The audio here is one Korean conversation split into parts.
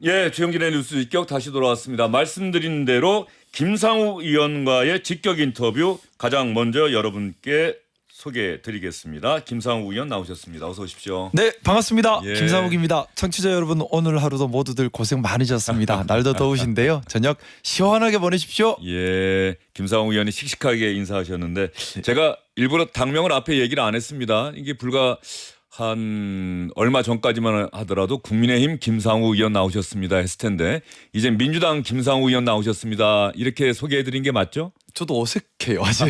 예, 주영진의 뉴스 직격 다시 돌아왔습니다. 말씀드린 대로 김상욱 의원과의 직격 인터뷰 가장 먼저 여러분께 소개해드리겠습니다. 김상욱 의원 나오셨습니다. 어서 오십시오. 네, 반갑습니다. 예. 김상욱입니다. 청취자 여러분, 오늘 하루도 모두들 고생 많으셨습니다. 날도 더우신데요. 저녁 시원하게 보내십시오. 예, 김상욱 의원이 씩씩하게 인사하셨는데 제가 일부러 당명을 앞에 얘기를 안 했습니다. 이게 불과 한 얼마 전까지만 하더라도 국민의힘 김상욱 의원 나오셨습니다 했을 텐데 이제 민주당 김상욱 의원 나오셨습니다. 이렇게 소개해드린 게 맞죠? 저도 어색해요. 아직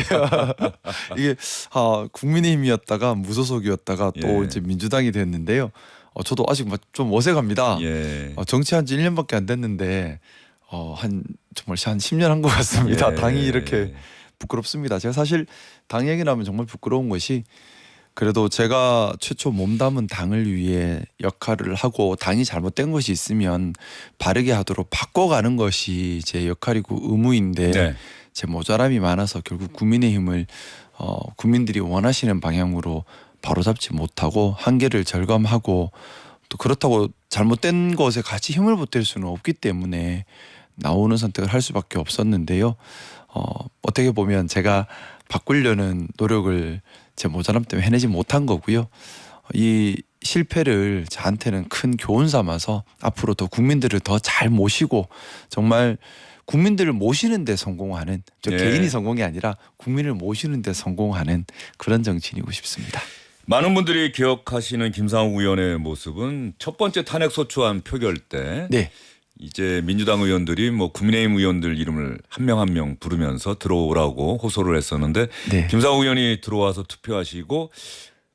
이게 국민의힘이었다가 무소속이었다가 또 예. 이제 민주당이 됐는데요. 저도 아직 좀 어색합니다. 예. 정치한 지 1년밖에 안 됐는데 정말 한 10년 한 것 같습니다. 예. 당이 이렇게 부끄럽습니다. 제가 사실 당 얘기 나면 정말 부끄러운 것이, 그래도 제가 최초 몸담은 당을 위해 역할을 하고 당이 잘못된 것이 있으면 바르게 하도록 바꿔가는 것이 제 역할이고 의무인데 네. 제 모자람이 많아서 결국 국민의힘을 국민들이 원하시는 방향으로 바로잡지 못하고 한계를 절감하고, 또 그렇다고 잘못된 것에 같이 힘을 보탤 수는 없기 때문에 나오는 선택을 할 수밖에 없었는데요. 어떻게 보면 제가 바꾸려는 노력을 제 모자람 때문에 해내지 못한 거고요. 이 실패를 저한테는 큰 교훈 삼아서 앞으로 더 국민들을 더 잘 모시고, 정말 국민들을 모시는 데 성공하는, 예. 개인이 성공이 아니라 국민을 모시는 데 성공하는 그런 정치인이고 싶습니다. 많은 분들이 기억하시는 김상욱 의원의 모습은 첫 번째 탄핵소추안 표결 때 네. 이제 민주당 의원들이 뭐 국민의힘 의원들 이름을 한 명 한 명 부르면서 들어오라고 호소를 했었는데 네. 김상욱 의원이 들어와서 투표하시고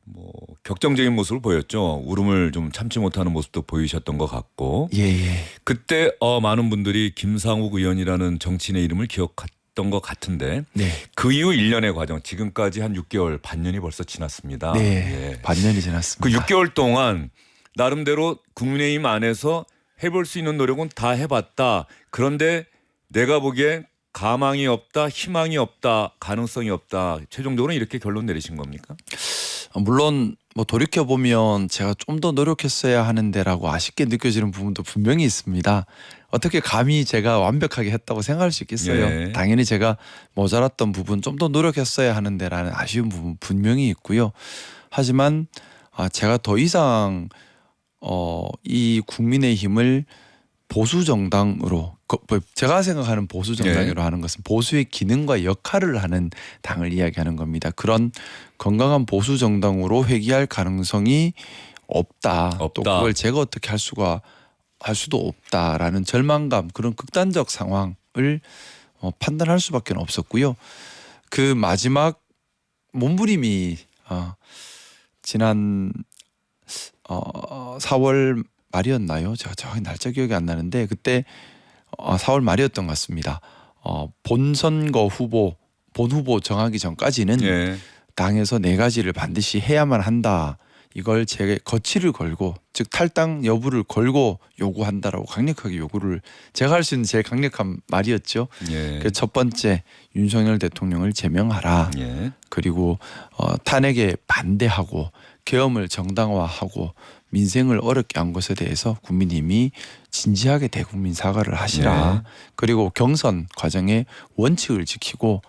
뭐 격정적인 모습을 보였죠. 울음을 좀 참지 못하는 모습도 보이셨던 것 같고 예. 그때 많은 분들이 김상욱 의원이라는 정치인의 이름을 기억했던 것 같은데 네. 그 이후 1년의 과정, 지금까지 한 6개월, 반년이 벌써 지났습니다. 네. 예. 반년이 그 지났습니다. 6개월 동안 나름대로 국민의힘 안에서 해볼 수 있는 노력은 다 해봤다. 그런데 내가 보기에 가망이 없다, 희망이 없다, 가능성이 없다. 최종적으로 이렇게 결론 내리신 겁니까? 물론 뭐 돌이켜 보면 제가 좀 더 노력했어야 하는데라고 아쉽게 느껴지는 부분도 분명히 있습니다. 어떻게 감히 제가 완벽하게 했다고 생각할 수 있겠어요? 예. 당연히 제가 모자랐던 부분, 좀 더 노력했어야 하는데라는 아쉬운 부분 분명히 있고요. 하지만 제가 더 이상 이 국민의힘을 보수 정당으로, 제가 생각하는 보수 정당으로 하는 것은 보수의 기능과 역할을 하는 당을 이야기하는 겁니다. 그런 건강한 보수 정당으로 회귀할 가능성이 없다. 또 그걸 제가 어떻게 할 수도 없다라는 절망감, 그런 극단적 상황을 판단할 수밖에 없었고요. 그 마지막 몸부림이 지난 4월 말이었나요? 제가 정확히 날짜 기억이 안 나는데 그때 4월 말이었던 것 같습니다. 본선거 후보, 본 후보 정하기 전까지는 예. 당에서 4가지를 반드시 해야만 한다. 이걸 제 거취를 걸고, 즉 탈당 여부를 걸고 요구한다라고 강력하게 요구를, 제가 할 수 있는 제일 강력한 말이었죠. 예. 그 첫 번째, 윤석열 대통령을 제명하라. 예. 그리고 탄핵에 반대하고 계엄을 정당화하고 민생을 어렵게 한 것에 대해서 국민님이 진지하게 대국민 사과를 하시라. 네. 그리고 경선 과정에 원칙을 지키고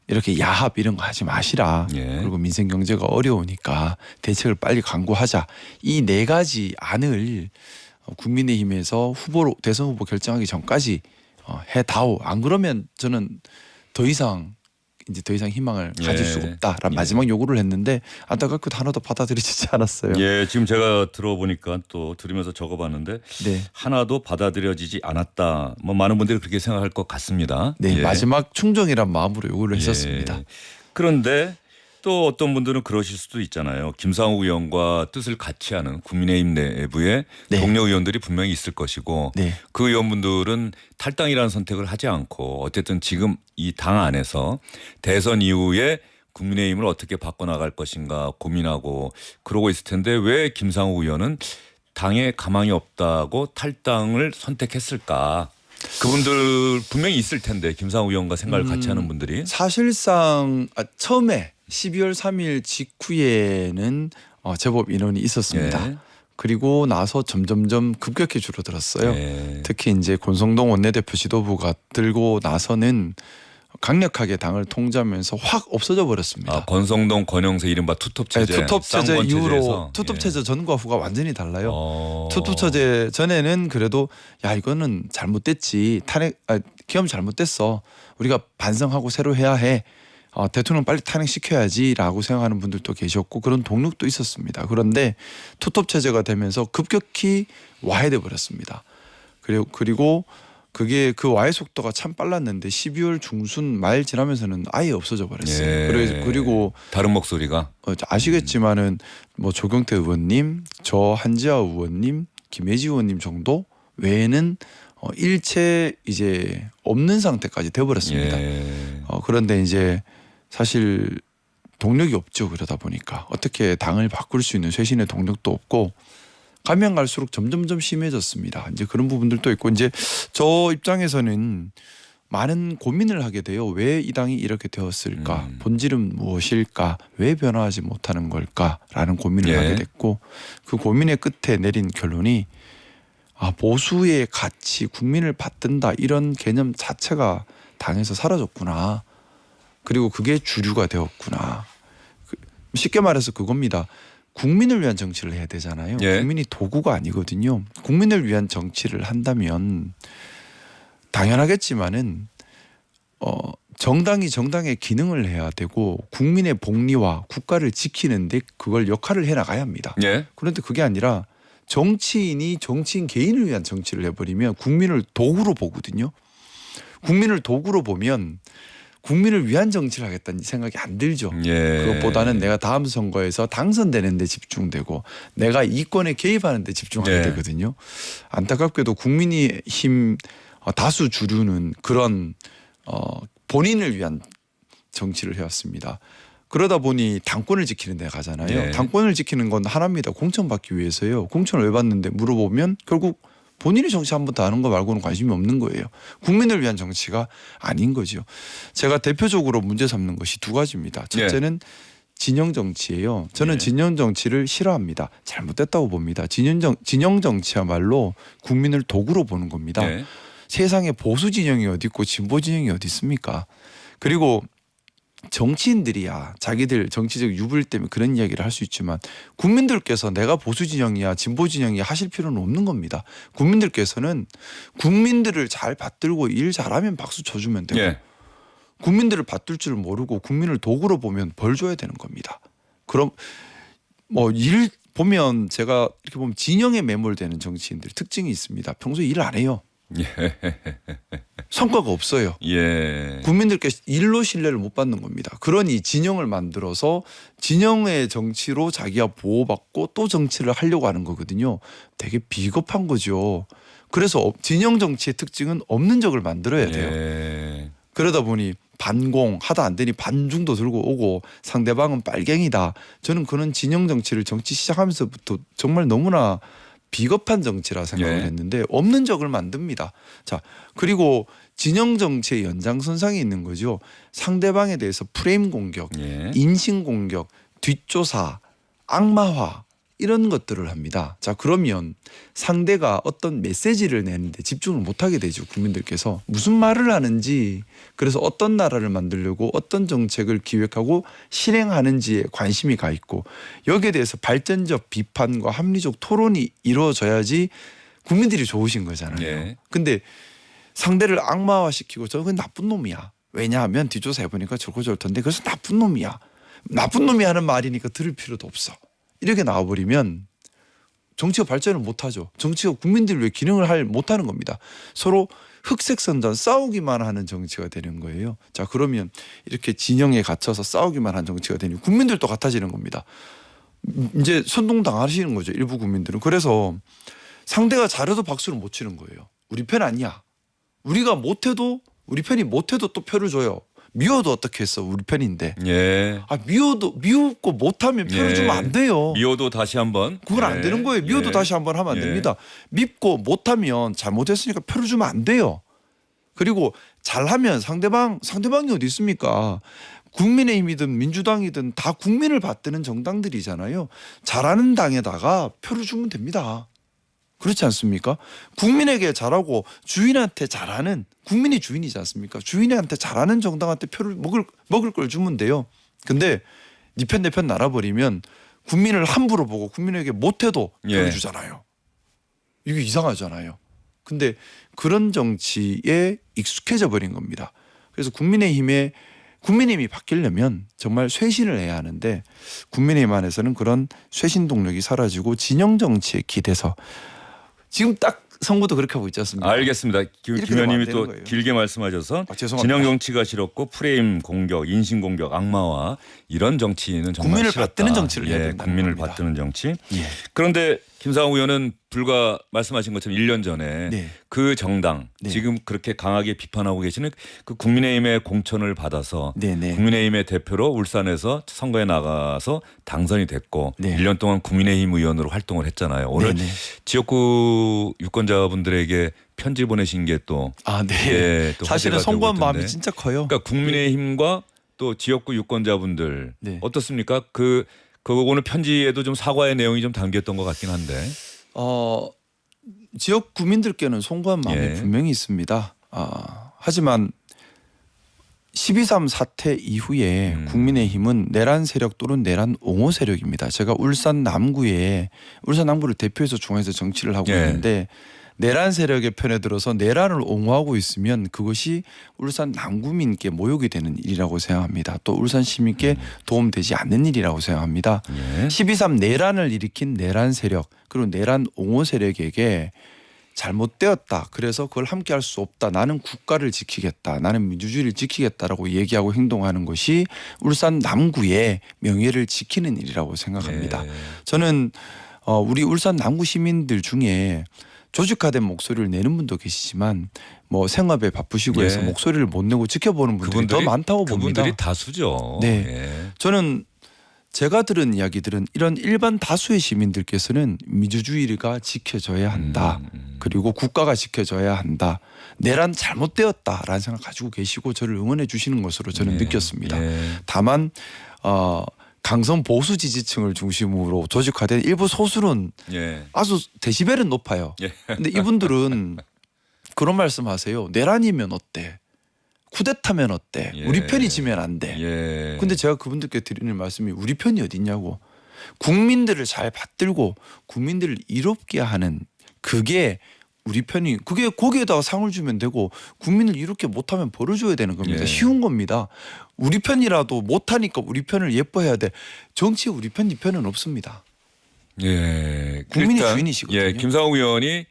이렇게 야합 이런 거 하지 마시라. 예. 그리고 민생 경제가 어려우니까 대책을 빨리 강구하자. 이 4가지 안을 국민의힘에서 대선 후보 결정하기 전까지 해다오. 안 그러면 저는 더 이상 희망을 가질 수가 없다라는 마지막 요구를 했는데 안타깝게도 하나도 받아들여지지 않았어요. 예, 지금 제가 들어보니까 또 들으면서 적어봤는데 네. 하나도 받아들여지지 않았다. 뭐 많은 분들이 그렇게 생각할 것 같습니다. 네, 예. 마지막 충정이란 마음으로 요구를 했었습니다. 그런데 또 어떤 분들은 그러실 수도 있잖아요. 김상욱 의원과 뜻을 같이 하는 국민의힘 내부에 네. 동료 의원들이 분명히 있을 것이고 네. 그 의원분들은 탈당이라는 선택을 하지 않고 어쨌든 지금 이 당 안에서 대선 이후에 국민의힘을 어떻게 바꿔나갈 것인가 고민하고 그러고 있을 텐데 왜 김상욱 의원은 당에 가망이 없다고 탈당을 선택했을까? 그분들 분명히 있을 텐데 김상욱 의원과 생각을 같이 하는 분들이. 사실상 처음에 12월 3일 직후에는 제법 인원이 있었습니다. 예. 그리고 나서 점점점 급격히 줄어들었어요. 예. 특히 이제 권성동 원내대표 지도부가 들고 나서는 강력하게 당을 통제하면서 확 없어져 버렸습니다. 아, 권성동, 권영세 이른바 투톱 체제, 네, 투톱 체제 쌍권 이후로 체제에서. 투톱 예. 체제 전과 후가 완전히 달라요. 어. 투톱 체제 전에는 그래도 야 이거는 잘못됐지 기업 잘못됐어 우리가 반성하고 새로 해야 해 대통령 빨리 탄핵시켜야지라고 생각하는 분들도 계셨고 그런 동력도 있었습니다. 그런데 투톱 체제가 되면서 급격히 와해돼 버렸습니다. 그리고 그게 그 와해 속도가 참 빨랐는데 12월 중순 말 지나면서는 아예 없어져 버렸어요. 예. 그리고 다른 목소리가 아시겠지만은 뭐 조경태 의원님, 저 한지아 의원님, 김혜지 의원님 정도 외에는 일체 이제 없는 상태까지 돼버렸습니다. 예. 그런데 이제 사실 동력이 없죠. 그러다 보니까 어떻게 당을 바꿀 수 있는 쇄신의 동력도 없고 가면 갈수록 점점점 심해졌습니다. 이제 그런 부분들도 있고 이제 저 입장에서는 많은 고민을 하게 돼요. 왜 이 당이 이렇게 되었을까? 본질은 무엇일까? 왜 변화하지 못하는 걸까?라는 고민을 예. 하게 됐고 그 고민의 끝에 내린 결론이 보수의 가치, 국민을 받든다 이런 개념 자체가 당에서 사라졌구나. 그리고 그게 주류가 되었구나. 쉽게 말해서 그겁니다. 국민을 위한 정치를 해야 되잖아요. 예. 국민이 도구가 아니거든요. 국민을 위한 정치를 한다면 당연하겠지만은 정당이 정당의 기능을 해야 되고 국민의 복리와 국가를 지키는데 그걸 역할을 해나가야 합니다. 예. 그런데 그게 아니라 정치인이 정치인 개인을 위한 정치를 해버리면 국민을 도구로 보거든요. 국민을 도구로 보면 국민을 위한 정치를 하겠다는 생각이 안 들죠. 예. 그것보다는 내가 다음 선거에서 당선되는 데 집중되고 내가 이권에 개입하는 데 집중하게 예. 되거든요. 안타깝게도 국민의힘 다수 주류는 그런 본인을 위한 정치를 해왔습니다. 그러다 보니 당권을 지키는 데 가잖아요. 예. 당권을 지키는 건 하나입니다. 공천받기 위해서요. 공천을 왜 받는데 물어보면 결국 본인이 정치 한 번 더 하는 거 말고는 관심이 없는 거예요. 국민을 위한 정치가 아닌 거죠. 제가 대표적으로 문제 삼는 것이 두 가지입니다. 첫째는 진영 정치예요. 저는 예. 진영 정치를 싫어합니다. 잘못됐다고 봅니다. 진영 정치야말로 국민을 도구로 보는 겁니다. 예. 세상에 보수 진영이 어디 있고 진보 진영이 어디 있습니까? 그리고 정치인들이야 자기들 정치적 유불 때문에 그런 이야기를 할 수 있지만 국민들께서 내가 보수 진영이야 진보 진영이야 하실 필요는 없는 겁니다. 국민들께서는 국민들을 잘 받들고 일 잘하면 박수 쳐주면 되고 예. 국민들을 받들 줄 모르고 국민을 도구로 보면 벌 줘야 되는 겁니다. 그럼 뭐 일 보면 제가 이렇게 보면 진영에 매몰되는 정치인들 특징이 있습니다. 평소에 일을 안 해요. 성과가 없어요. 예. 국민들께 일로 신뢰를 못 받는 겁니다. 그러니 진영을 만들어서 진영의 정치로 자기가 보호받고 또 정치를 하려고 하는 거거든요. 되게 비겁한 거죠. 그래서 진영 정치의 특징은 없는 적을 만들어야 돼요. 예. 그러다 보니 반공 하다 안 되니 반중도 들고 오고 상대방은 빨갱이다. 저는 그런 진영 정치를 정치 시작하면서부터 정말 너무나 비겁한 정치라 생각을 예. 했는데 없는 적을 만듭니다. 자, 그리고 진영 정치의 연장선상에 있는 거죠. 상대방에 대해서 프레임 공격, 예. 인신 공격, 뒷조사, 악마화 이런 것들을 합니다. 자, 그러면 상대가 어떤 메시지를 내는데 집중을 못하게 되죠. 국민들께서 무슨 말을 하는지, 그래서 어떤 나라를 만들려고 어떤 정책을 기획하고 실행하는지에 관심이 가 있고 여기에 대해서 발전적 비판과 합리적 토론이 이루어져야지 국민들이 좋으신 거잖아요. 예. 근데 상대를 악마화시키고 저건 나쁜 놈이야. 왜냐하면 뒷조사해보니까 저렇던데 그래서 나쁜 놈이야. 나쁜 놈이 하는 말이니까 들을 필요도 없어. 이렇게 나와버리면 정치가 발전을 못하죠. 정치가 국민들 위해 기능을 못하는 겁니다. 서로 흑색선전 싸우기만 하는 정치가 되는 거예요. 자, 그러면 이렇게 진영에 갇혀서 싸우기만 한 정치가 되니 국민들도 같아지는 겁니다. 이제 선동당하시는 거죠. 일부 국민들은. 그래서 상대가 잘해도 박수를 못 치는 거예요. 우리 편 아니야. 우리가 못해도 우리 편이 못해도 또 표를 줘요. 미워도 어떻게 했어? 우리 편인데. 예. 미웠고 못하면 표를 예. 주면 안 돼요. 미워도 다시 한번. 그건 안 되는 거예요. 미워도 예. 다시 한번 하면 안 예. 됩니다. 밉고 못하면 잘못했으니까 표를 주면 안 돼요. 그리고 잘하면 상대방이 어디 있습니까? 국민의힘이든 민주당이든 다 국민을 받드는 정당들이잖아요. 잘하는 당에다가 표를 주면 됩니다. 그렇지 않습니까? 국민에게 잘하고 주인한테 잘하는, 국민이 주인이지 않습니까? 주인한테 잘하는 정당한테 표를 먹을 걸 주면 돼요. 근데 네 편 내 편 나눠버리면 국민을 함부로 보고 국민에게 못해도 표를 예. 주잖아요. 이게 이상하잖아요. 근데 그런 정치에 익숙해져 버린 겁니다. 그래서 국민의힘이 바뀌려면 정말 쇄신을 해야 하는데 국민의힘 안에서는 그런 쇄신 동력이 사라지고 진영 정치에 기대서 지금 딱 선거도 그렇게 하고 있지 않습니까? 알겠습니다. 김 이렇게 되면 안 의원님이 되는 또 거예요. 길게 말씀하셔서 죄송합니다. 진영 정치가 싫었고 프레임 공격, 인신 공격, 악마화 이런 정치는 정말 국민을 싫었다. 받드는 정치를 해야 예, 된다는 국민을 겁니다. 받드는 정치. 예. 그런데 김상우 의원은 불과 말씀하신 것처럼 1년 전에 네. 그 정당 네. 지금 그렇게 강하게 비판하고 계시는 그 국민의힘의 공천을 받아서 네네. 국민의힘의 대표로 울산에서 선거에 나가서 당선이 됐고 네. 1년 동안 국민의힘 의원으로 활동을 했잖아요. 오늘 네네. 지역구 유권자분들에게 편지 보내신 게 또 아, 네. 예, 또 사실은 화제가 되고 송구한 마음이 있던데. 진짜 커요. 그러니까 국민의힘과 또 지역구 유권자분들 네. 어떻습니까? 그 오늘 편지에도 좀 사과의 내용이 좀 담겼던 것 같긴 한데. 지역 구민들께는 송구한 마음이 예. 분명히 있습니다. 하지만 12.3 사태 이후에 국민의힘은 내란 세력 또는 내란 옹호 세력입니다. 제가 울산 남구를 대표해서 중앙에서 정치를 하고 예. 있는데 내란 세력의 편에 들어서 내란을 옹호하고 있으면 그것이 울산 남구민께 모욕이 되는 일이라고 생각합니다. 또 울산 시민께 도움되지 않는 일이라고 생각합니다. 예. 12.3 내란을 일으킨 내란 세력 그리고 내란 옹호 세력에게 잘못되었다. 그래서 그걸 함께 할 수 없다. 나는 국가를 지키겠다. 나는 민주주의를 지키겠다라고 얘기하고 행동하는 것이 울산 남구의 명예를 지키는 일이라고 생각합니다. 예. 저는 우리 울산 남구 시민들 중에 조직화된 목소리를 내는 분도 계시지만 뭐 생업에 바쁘시고 해서 예. 목소리를 못 내고 지켜보는 분들이 더 많다고 봅니다. 그분들이 다수죠. 네. 예. 저는 제가 들은 이야기들은 이런 일반 다수의 시민들께서는 민주주의가 지켜져야 한다. 그리고 국가가 지켜져야 한다. 내란 잘못되었다라는 생각 가지고 계시고 저를 응원해 주시는 것으로 저는 예. 느꼈습니다. 예. 다만 강성 보수 지지층을 중심으로 조직화된 일부 소수는 예. 아주 데시벨은 높아요. 예. 근데 이분들은 그런 말씀하세요. 내란이면 어때? 쿠데타면 어때? 예. 우리 편이 지면 안 돼. 예. 근데 제가 그분들께 드리는 말씀이 우리 편이 어딨냐고. 국민들을 잘 받들고 국민들을 이롭게 하는 그게 우리 편이 그게 거기에다가 상을 주면 되고 국민을 이렇게 못하면 벌을 줘야 되는 겁니다. 예. 쉬운 겁니다. 우리 편이라도 못하니까 우리 편을 예뻐해야 돼. 정치에 우리 편, 네 편은 없습니다. 예. 국민이 일단, 주인이시거든요. 예. 김상우 의원이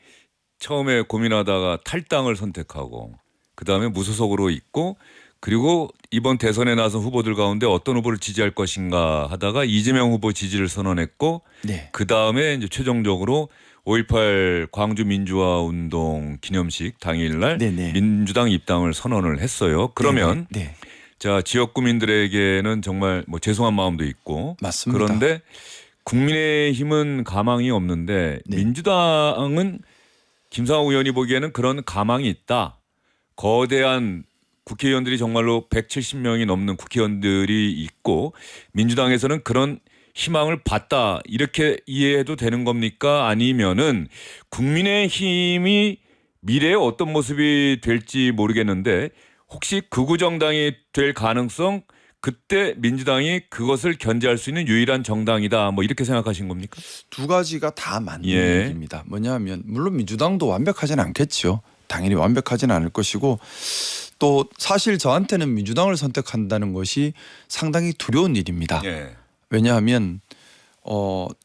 처음에 고민하다가 탈당을 선택하고 그다음에 무소속으로 있고 그리고 이번 대선에 나선 후보들 가운데 어떤 후보를 지지할 것인가 하다가 이재명 후보 지지를 선언했고 네. 그다음에 이제 최종적으로 5.18 광주 민주화 운동 기념식 당일날 네네. 민주당 입당을 선언을 했어요. 그러면 네. 자 지역구민들에게는 정말 뭐 죄송한 마음도 있고 맞습니다. 그런데 국민의힘은 가망이 없는데 네. 민주당은 김상호 의원이 보기에는 그런 가망이 있다. 거대한 국회의원들이 정말로 170명이 넘는 국회의원들이 있고 민주당에서는 그런 희망을 봤다. 이렇게 이해해도 되는 겁니까? 아니면은 국민의힘이 미래에 어떤 모습이 될지 모르겠는데 혹시 극우 정당이 될 가능성 그때 민주당이 그것을 견제할 수 있는 유일한 정당이다. 뭐 이렇게 생각하신 겁니까? 두 가지가 다 맞는 예. 얘기입니다. 뭐냐면 물론 민주당도 완벽하지는 않겠죠. 당연히 완벽하지는 않을 것이고 또 사실 저한테는 민주당을 선택한다는 것이 상당히 두려운 일입니다. 예. 왜냐하면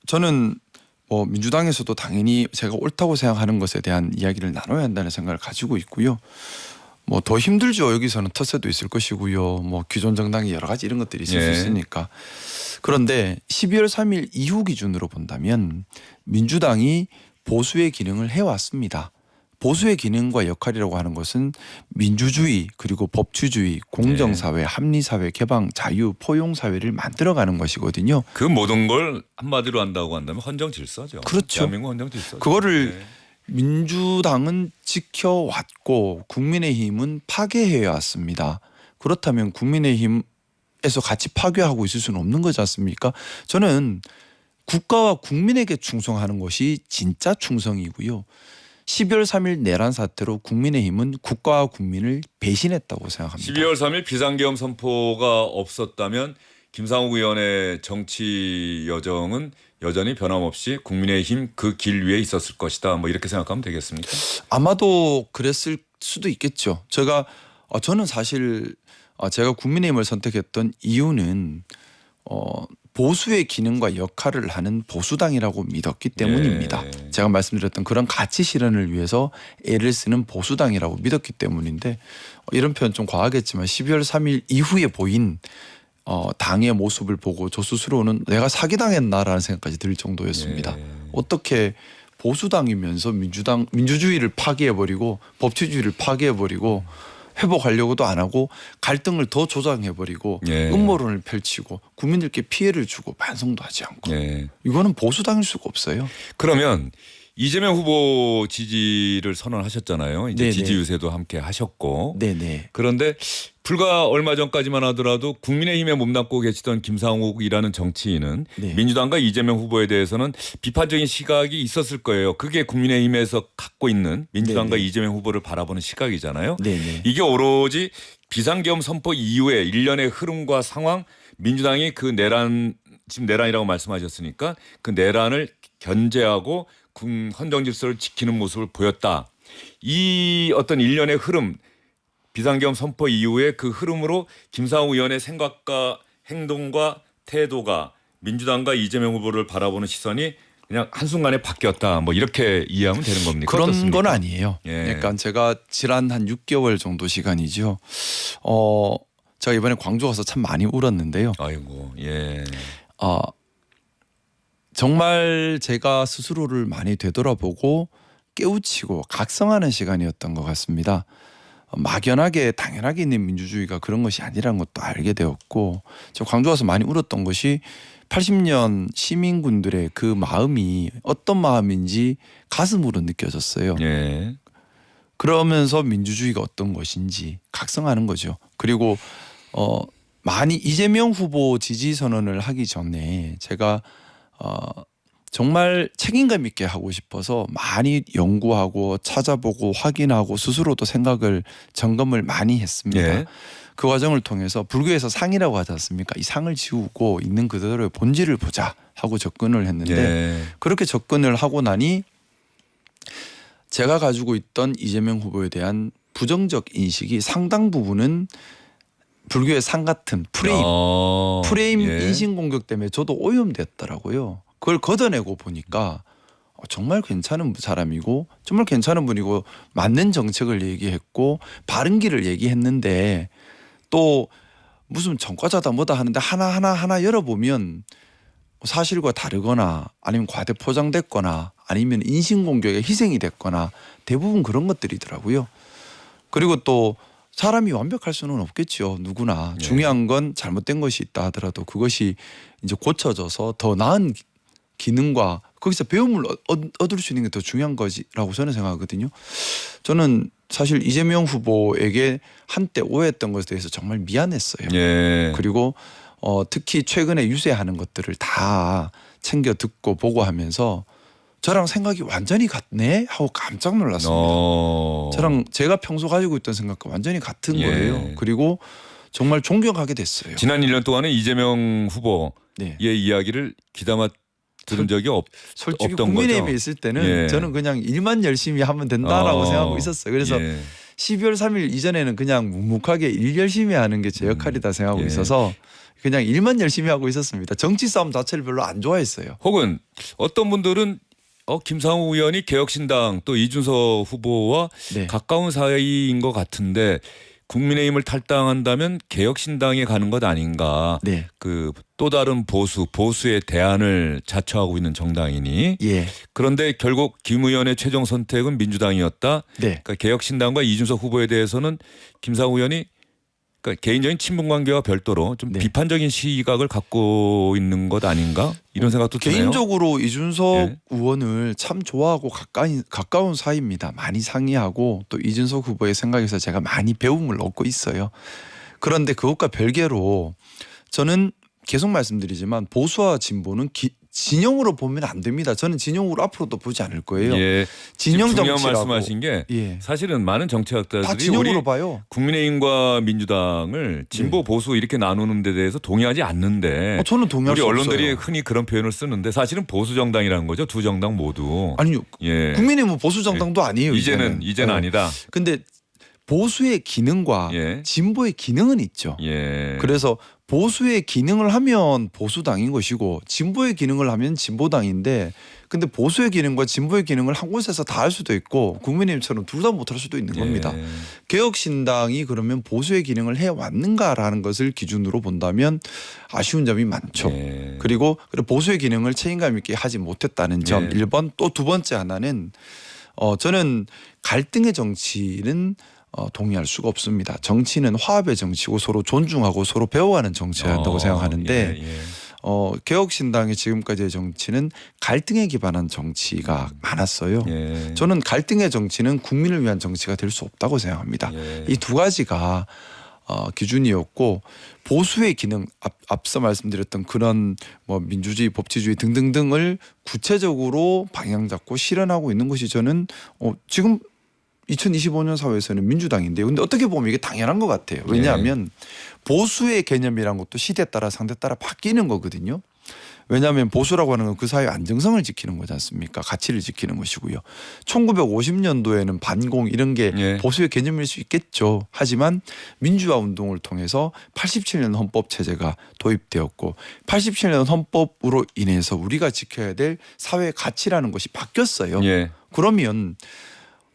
저는 뭐 민주당에서도 당연히 제가 옳다고 생각하는 것에 대한 이야기를 나눠야 한다는 생각을 가지고 있고요. 뭐 더 힘들죠. 여기서는 텃세도 있을 것이고요. 뭐 기존 정당이 여러 가지 이런 것들이 있을 예. 수 있으니까. 그런데 12월 3일 이후 기준으로 본다면 민주당이 보수의 기능을 해왔습니다. 보수의 기능과 역할이라고 하는 것은 민주주의 그리고 법치주의, 공정사회, 합리사회, 개방, 자유, 포용사회를 만들어가는 것이거든요. 그 모든 걸 한마디로 한다고 한다면 헌정 질서죠. 그렇죠. 대한민국 헌정 질서. 그거를 민주당은 지켜왔고 국민의힘은 파괴해 왔습니다. 그렇다면 국민의힘 에서 같이 파괴하고 있을 수는 없는 거지 않습니까? 저는 국가와 국민에게 충성하는 것이 진짜 충성이고요. 12월 3일 내란 사태로 국민의힘은 국가와 국민을 배신했다고 생각합니다. 12월 3일 비상계엄 선포가 없었다면 김상욱 의원의 정치 여정은 여전히 변함없이 국민의힘 그 길 위에 있었을 것이다. 뭐 이렇게 생각하면 되겠습니까? 아마도 그랬을 수도 있겠죠. 저는 사실 제가 국민의힘을 선택했던 이유는 보수의 기능과 역할을 하는 보수당이라고 믿었기 때문입니다. 예. 제가 말씀드렸던 그런 가치 실현을 위해서 애를 쓰는 보수당이라고 믿었기 때문인데 이런 표현 좀 과하겠지만 12월 3일 이후에 보인 당의 모습을 보고 저 스스로는 내가 사기당했나라는 생각까지 들 정도였습니다. 예. 어떻게 보수당이면서 민주주의를 파괴해버리고 법치주의를 파괴해버리고 회복하려고도 안 하고 갈등을 더 조장해버리고 예. 음모론을 펼치고 국민들께 피해를 주고 반성도 하지 않고 예. 이거는 보수당일 수가 없어요. 그러면 이재명 후보 지지를 선언하셨잖아요. 이제 네네. 지지 유세도 함께 하셨고. 네네. 그런데 불과 얼마 전까지만 하더라도 국민의힘에 몸담고 계시던 김상욱이라는 정치인은 네. 민주당과 이재명 후보에 대해서는 비판적인 시각이 있었을 거예요. 그게 국민의힘에서 갖고 있는 민주당과 네네. 이재명 후보를 바라보는 시각이잖아요. 네네. 이게 오로지 비상계엄 선포 이후에 일련의 흐름과 상황, 민주당이 그 내란, 지금 내란이라고 말씀하셨으니까 그 내란을 견제하고 헌정 질서를 지키는 모습을 보였다. 이 어떤 일련의 흐름, 비상계엄 선포 이후에 그 흐름으로 김상욱 의원의 생각과 행동과 태도가 민주당과 이재명 후보를 바라보는 시선이 그냥 한순간에 바뀌었다. 뭐 이렇게 이해하면 되는 겁니까? 그런 어떻습니까? 건 아니에요. 예. 그러니까 제가 지난 한 6개월 정도 시간이죠. 제가 이번에 광주 가서 참 많이 울었는데요. 아이고, 예. 정말 제가 스스로를 많이 되돌아보고 깨우치고 각성하는 시간이었던 것 같습니다. 막연하게 당연하게 있는 민주주의가 그런 것이 아니라는 것도 알게 되었고 저 광주 가서 많이 울었던 것이 80년 시민군들의 그 마음이 어떤 마음인지 가슴으로 느껴졌어요. 예. 그러면서 민주주의가 어떤 것인지 각성하는 거죠. 그리고 많이 이재명 후보 지지 선언을 하기 전에 제가 정말 책임감 있게 하고 싶어서 많이 연구하고 찾아보고 확인하고 스스로도 생각을 점검을 많이 했습니다. 예. 그 과정을 통해서 불교에서 상이라고 하지 않습니까? 이 상을 지우고 있는 그대로의 본질을 보자 하고 접근을 했는데 예. 그렇게 접근을 하고 나니 제가 가지고 있던 이재명 후보에 대한 부정적 인식이 상당 부분은 불교의 상 같은 프레임 예. 인신공격 때문에 저도 오염됐더라고요. 그걸 걷어내고 보니까 정말 괜찮은 사람이고 정말 괜찮은 분이고 맞는 정책을 얘기했고 바른 길을 얘기했는데 또 무슨 전과자다 뭐다 하는데 하나 열어보면 사실과 다르거나 아니면 과대 포장됐거나 아니면 인신공격에 희생이 됐거나 대부분 그런 것들이더라고요. 그리고 또 사람이 완벽할 수는 없겠죠. 누구나. 네. 중요한 건 잘못된 것이 있다 하더라도 그것이 이제 고쳐져서 더 나은 기능과 거기서 배움을 얻을 수 있는 게 더 중요한 거지라고 저는 생각하거든요. 저는 사실 이재명 후보에게 한때 오해했던 것에 대해서 정말 미안했어요. 예. 그리고 특히 최근에 유세하는 것들을 다 챙겨 듣고 보고 하면서 저랑 생각이 완전히 같네 하고 깜짝 놀랐습니다. 저랑 제가 평소 가지고 있던 생각과 완전히 같은 예. 거예요. 그리고 정말 존경하게 됐어요. 지난 1년 동안에 이재명 후보의 네. 이야기를 귀담아 들은 적이 솔직히 없던 국민의힘에 거죠. 있을 때는 예. 저는 그냥 일만 열심히 하면 된다라고 생각하고 있었어요. 그래서 예. 12월 3일 이전에는 그냥 묵묵하게 일 열심히 하는 게 제 역할이다 생각하고 예. 있어서 그냥 일만 열심히 하고 있었습니다. 정치 싸움 자체를 별로 안 좋아했어요. 혹은 어떤 분들은 김상욱 의원이 개혁신당 또 이준석 후보와 네. 가까운 사이인 것 같은데 국민의힘을 탈당한다면 개혁신당에 가는 것 아닌가. 네. 그 또 다른 보수의 대안을 자처하고 있는 정당이니. 예. 그런데 결국 김 의원의 최종 선택은 민주당이었다. 네. 그러니까 개혁신당과 이준석 후보에 대해서는 김상욱 의원이 그러니까 개인적인 친분 관계와 별도로 좀 네. 비판적인 시각을 갖고 있는 것 아닌가 이런 생각도 드네요. 개인적으로 이준석 예. 의원을 참 좋아하고 가까운 사이입니다. 많이 상의하고 또 이준석 후보의 생각에서 제가 많이 배움을 얻고 있어요. 그런데 그것과 별개로 저는 계속 말씀드리지만 보수와 진보는 진영으로 보면 안 됩니다. 저는 진영으로 앞으로도 보지 않을 거예요. 예. 진영 중요한 정치라고. 말씀하신 게 예. 사실은 많은 다 정치학자들이 진영으로 우리 봐요. 국민의힘과 민주당을 진보 보수 이렇게 나누는 데 대해서 동의하지 않는데 저는 동의할 우리 수 언론들이 없어요. 흔히 그런 표현을 쓰는데 사실은 보수 정당이라는 거죠. 두 정당 모두. 아니요. 예. 국민의힘은 보수 정당도 아니에요. 이제는 예. 아니다. 근데 보수의 기능과 예. 진보의 기능은 있죠. 예. 그래서 보수의 기능을 하면 보수당인 것이고 진보의 기능을 하면 진보당인데 근데 보수의 기능과 진보의 기능을 한 곳에서 다 할 수도 있고 국민의힘처럼 둘 다 못할 수도 있는 겁니다. 예. 개혁신당이 그러면 보수의 기능을 해왔는가라는 것을 기준으로 본다면 아쉬운 점이 많죠. 예. 그리고 보수의 기능을 책임감 있게 하지 못했다는 점 예. 1번 또 두 번째 하나는 저는 갈등의 정치는 동의할 수가 없습니다. 정치는 화합의 정치고 서로 존중하고 서로 배워가는 정치여야 한다고 생각하는데 예, 예. 개혁신당의 지금까지의 정치는 갈등에 기반한 정치가 많았어요. 예. 저는 갈등의 정치는 국민을 위한 정치가 될 수 없다고 생각합니다. 예. 이 두 가지가 기준이었고 보수의 기능 앞서 말씀드렸던 그런 뭐 민주주의, 법치주의 등등등을 구체적으로 방향 잡고 실현하고 있는 것이 저는 지금 2025년 사회에서는 민주당인데요. 근데 어떻게 보면 이게 당연한 것 같아요. 왜냐하면 보수의 개념이란 것도 시대에 따라 상대에 따라 바뀌는 거거든요. 왜냐하면 보수라고 하는 건 그 사회의 안정성을 지키는 거지 않습니까? 가치를 지키는 것이고요. 1950년도에는 반공 이런 게 예. 보수의 개념일 수 있겠죠. 하지만 민주화 운동을 통해서 87년 헌법 체제가 도입되었고 87년 헌법으로 인해서 우리가 지켜야 될 사회의 가치라는 것이 바뀌었어요. 예. 그러면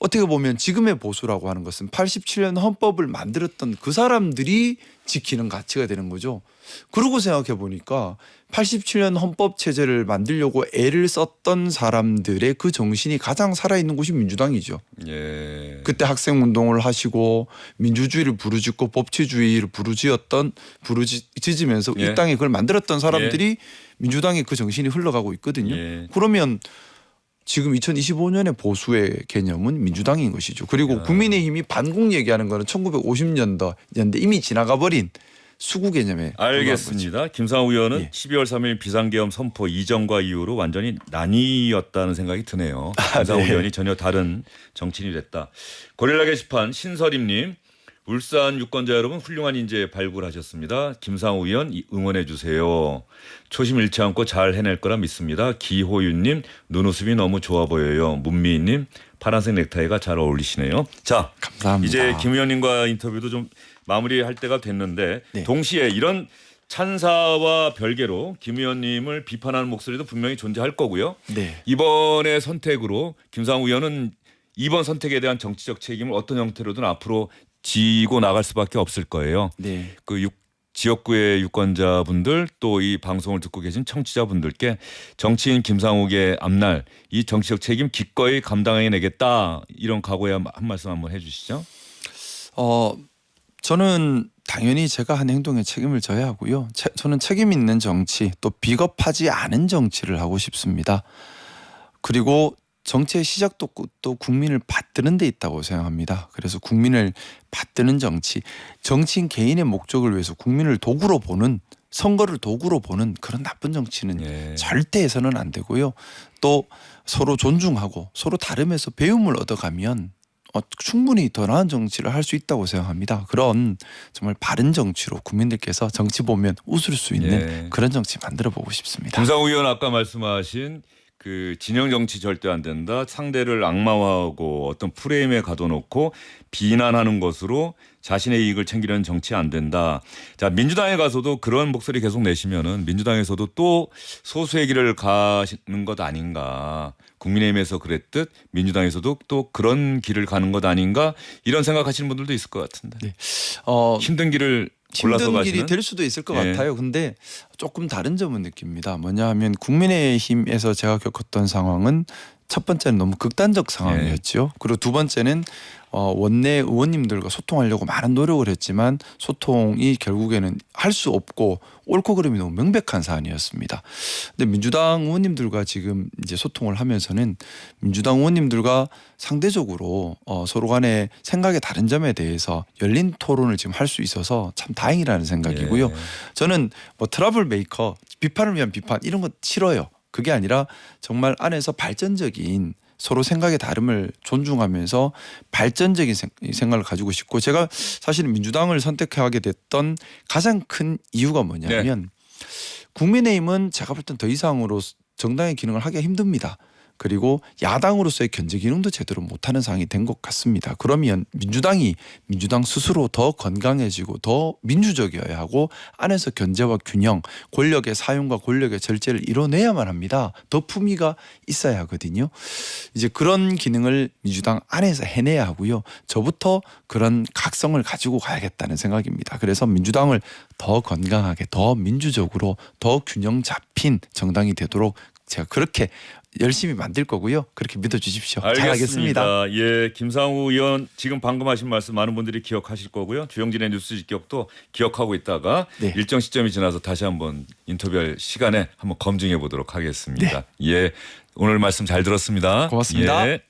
어떻게 보면 지금의 보수라고 하는 것은 87년 헌법을 만들었던 그 사람들이 지키는 가치가 되는 거죠. 그러고 생각해 보니까 87년 헌법 체제를 만들려고 애를 썼던 사람들의 그 정신이 가장 살아있는 곳이 민주당이죠. 예. 그때 학생운동을 하시고 민주주의를 부르짖고 법치주의를 부르짖으면서 예. 이 땅에 그걸 만들었던 사람들이 민주당의 그 정신이 흘러가고 있거든요. 예. 그러면 지금 2025년의 보수의 개념은 민주당인 것이죠. 그리고 국민의힘이 반공 얘기하는 거는 1950년대 이미 지나가 버린 수구 개념에 불과한 거죠. 알겠습니다. 김상우 의원은 예. 12월 3일 비상계엄 선포 이전과 이후로 완전히 난이었다는 생각이 드네요. 김상우 네. 의원이 전혀 다른 정치인이 됐다. 고릴라 게시판 신서림님, 울산 유권자 여러분 훌륭한 인재 발굴하셨습니다. 김상우 의원 응원해 주세요. 초심 잃지 않고 잘 해낼 거라 믿습니다. 기호윤님, 눈웃음이 너무 좋아 보여요. 문미희님, 파란색 넥타이가 잘 어울리시네요. 자, 감사합니다. 이제 김 의원님과 인터뷰도 좀 마무리할 때가 됐는데 네. 동시에 이런 찬사와 별개로 김 의원님을 비판하는 목소리도 분명히 존재할 거고요. 네. 이번의 선택으로 김상우 의원은 이번 선택에 대한 정치적 책임을 어떤 형태로든 앞으로 지고 나갈 수밖에 없을 거예요. 네. 그 지역구의 유권자분들 또 이 방송을 듣고 계신 청취자분들께 정치인 김상욱의 앞날 이 정치적 책임 기꺼이 감당해내겠다 이런 각오에 한 말씀 한번 해주시죠. 저는 당연히 제가 한 행동에 책임을 져야 하고요. 저는 책임 있는 정치 또 비겁하지 않은 정치를 하고 싶습니다. 그리고 정치의 시작도 또 국민을 받드는 데 있다고 생각합니다. 그래서 국민을 받드는 정치인 개인의 목적을 위해서 국민을 도구로 보는 선거를 도구로 보는 그런 나쁜 정치는 예. 절대 해서는 안 되고요. 또 서로 존중하고 서로 다름에서 배움을 얻어가면 충분히 더 나은 정치를 할 수 있다고 생각합니다. 그런 정말 바른 정치로 국민들께서 정치 보면 웃을 수 있는 예. 그런 정치 만들어 보고 싶습니다. 김상우 의원 아까 말씀하신 그 진영 정치 절대 안 된다. 상대를 악마화하고 어떤 프레임에 가둬놓고 비난하는 것으로 자신의 이익을 챙기려는 정치 안 된다. 자, 민주당에 가서도 그런 목소리 계속 내시면은 민주당에서도 또 소수의 길을 가시는 것 아닌가. 국민의힘에서 그랬듯 민주당에서도 또 그런 길을 가는 것 아닌가 이런 생각하시는 분들도 있을 것 같은데. 네. 힘든 길을 골라서 힘든 가시는. 길이 될 수도 있을 것 예. 같아요. 근데 조금 다른 점은 느낍니다. 뭐냐 하면 국민의힘에서 제가 겪었던 상황은 첫 번째는 너무 극단적 상황이었죠. 그리고 두 번째는 원내 의원님들과 소통하려고 많은 노력을 했지만 소통이 결국에는 할 수 없고 옳고 그름이 너무 명백한 사안이었습니다. 근데 민주당 의원님들과 지금 이제 소통을 하면서는 민주당 의원님들과 상대적으로 서로 간에 생각의 다른 점에 대해서 열린 토론을 지금 할 수 있어서 참 다행이라는 생각이고요. 예. 저는 뭐 트러블 메이커, 비판을 위한 비판 이런 거 싫어요. 그게 아니라 정말 안에서 발전적인 서로 생각의 다름을 존중하면서 발전적인 생각을 가지고 싶고 제가 사실은 민주당을 선택하게 됐던 가장 큰 이유가 뭐냐면 국민의힘은 제가 볼 땐 더 이상으로 정당의 기능을 하기가 힘듭니다. 그리고 야당으로서의 견제 기능도 제대로 못하는 상황이 된 것 같습니다. 그러면 민주당이 민주당 스스로 더 건강해지고 더 민주적이어야 하고 안에서 견제와 균형, 권력의 사용과 권력의 절제를 이뤄내야만 합니다. 더 품위가 있어야 하거든요. 이제 그런 기능을 민주당 안에서 해내야 하고요. 저부터 그런 각성을 가지고 가야겠다는 생각입니다. 그래서 민주당을 더 건강하게, 더 민주적으로, 더 균형 잡힌 정당이 되도록 제가 그렇게 열심히 만들 거고요. 그렇게 믿어주십시오. 잘하겠습니다. 알겠습니다. 예, 김상우 의원 지금 방금 하신 말씀 많은 분들이 기억하실 거고요. 주영진의 뉴스 직격도 기억하고 있다가 네. 일정 시점이 지나서 다시 한번 인터뷰할 시간에 한번 검증해 보도록 하겠습니다. 예, 오늘 말씀 잘 들었습니다. 고맙습니다. 예.